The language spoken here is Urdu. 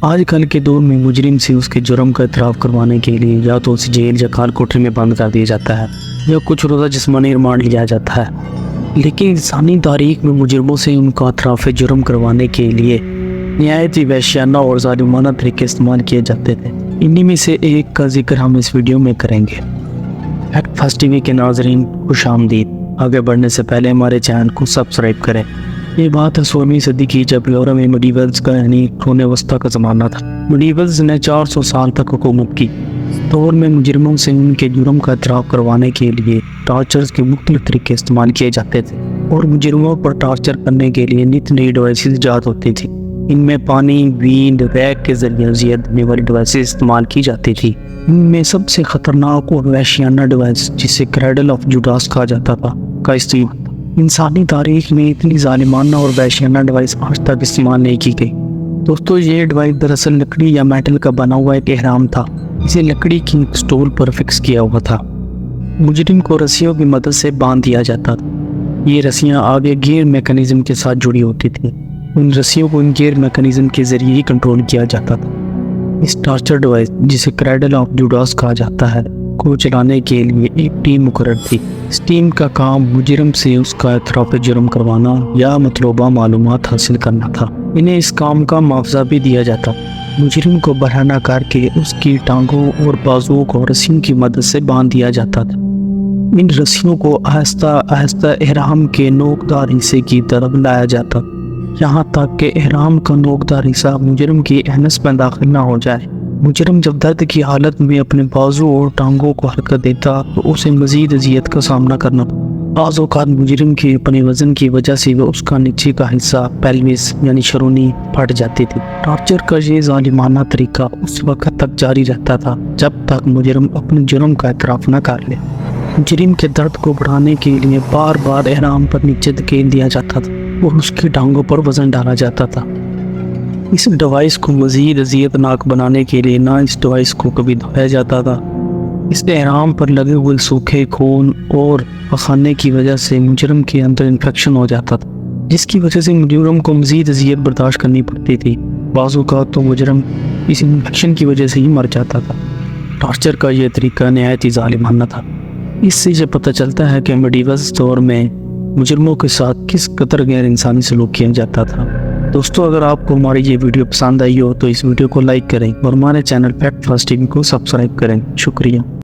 آج کل کے دور میں مجرم سے اس کے جرم کا اعتراف کروانے کے لیے یا تو اسے جیل یا کال کوٹری میں بند کر دیا جاتا ہے یا کچھ روزہ جسمانی ریمانڈ لیا جاتا ہے، لیکن انسانی تاریخ میں مجرموں سے ان کا اعتراف جرم کروانے کے لیے نہایت ہی وحشیانہ اور ظالمانہ طریقے استعمال کیے جاتے تھے۔ انہی میں سے ایک کا ذکر ہم اس ویڈیو میں کریں گے۔ فیکٹ فاسٹ ٹی وی کے ناظرین خوش آمدید۔ آگے بڑھنے سے پہلے ہمارے چینل کو سبسکرائب کریں۔ یہ بات ہے 16ویں صدی کی، جب یورپ میں میڈیولز کا یعنی قرون وسطیٰ کا زمانہ تھا۔ میڈیولز نے 400 سال تک حکومت کی۔ اس دور میں مجرموں سے ان کے جرم کا اعتراف کروانے کے لیے ٹارچرز کے مختلف طریقے استعمال کیے جاتے تھے، اور مجرموں پر ٹارچر کرنے کے لیے نت نئی ڈیوائسز ایجاد ہوتی تھی۔ ان میں پانی، وینڈ، ریک کے ذریعے اذیت دینے والی ڈیوائسز استعمال کی جاتی تھی۔ ان میں سب سے خطرناک اور وحشیانہ ڈیوائس، جسے کریڈل آف جوڈاس کہا جاتا تھا، کا استعمال تھا۔ انسانی تاریخ میں اتنی ظالمانہ اور وحشیانہ ڈیوائس آج تک استعمال نہیں کی گئی۔ دوستو، یہ ڈیوائس دراصل لکڑی یا میٹل کا بنا ہوا ایک احرام تھا، اسے لکڑی کی سٹول پر فکس کیا ہوا تھا۔ مجرم کو رسیوں کی مدد سے باندھ دیا جاتا تھا۔ یہ رسیاں آگے گیئر میکانزم کے ساتھ جڑی ہوتی تھیں۔ ان رسیوں کو ان گیئر میکانزم کے ذریعے ہی کنٹرول کیا جاتا تھا۔ اس ٹارچر ڈیوائس، جسے کریڈل آف جوڈاس کہا جاتا ہے، کو چلانے کے لیے ایک ٹیم مقرر تھی۔ اس ٹیم کا کام مجرم سے اس کا اعتراف جرم کروانا یا مطلوبہ معلومات حاصل کرنا تھا۔ انہیں اس کام کا معاوضہ بھی دیا جاتا۔ مجرم کو برہنہ کر کے اس کی ٹانگوں اور بازوؤں کو رسیوں کی مدد سے باندھ دیا جاتا تھا۔ ان رسیوں کو آہستہ آہستہ احرام کے نوکدار حصے کی طرف لایا جاتا، یہاں تک کہ احرام کا نوکدار حصہ مجرم کی احنس میں داخل نہ ہو جائے۔ مجرم جب درد کی حالت میں اپنے بازو اور ٹانگوں کو حرکت دیتا تو اسے مزید اذیت کا سامنا کرنا پڑتا۔ بعض اوقات مجرم کے اپنے وزن کی وجہ سے وہ اس کا نیچے کا حصہ پیلوس یعنی شرونی پھٹ جاتی تھی۔ ٹارچر کا یہ ظالمانہ طریقہ اس وقت تک جاری رہتا تھا جب تک مجرم اپنے جرم کا اعتراف نہ کر لے۔ مجرم کے درد کو بڑھانے کے لیے بار بار احرام پر نیچے دھکیل دیا جاتا تھا اور اس کی ٹانگوں پر وزن ڈالا جاتا تھا۔ اس ڈیوائس کو مزید اذیت ناک بنانے کے لیے نہ اس ڈیوائس کو کبھی دھویا جاتا تھا۔ اس احرام پر لگے ہوئے سوکھے خون اور پخانے کی وجہ سے مجرم کے اندر انفیکشن ہو جاتا تھا، جس کی وجہ سے مجرم کو مزید اذیت برداشت کرنی پڑتی تھی۔ بعض اوقات تو مجرم اس انفیکشن کی وجہ سے ہی مر جاتا تھا۔ ٹارچر کا یہ طریقہ نہایت ہی ظالمانہ تھا۔ اس سے یہ پتہ چلتا ہے کہ میڈیولز دور میں مجرموں کے ساتھ کس قدر غیر انسانی سلوک کیا جاتا تھا۔ دوستو، اگر آپ کو ہماری یہ ویڈیو پسند آئی ہو تو اس ویڈیو کو لائک کریں اور ہمارے channel fact fast T V کو سبسکرائب کریں۔ شکریہ۔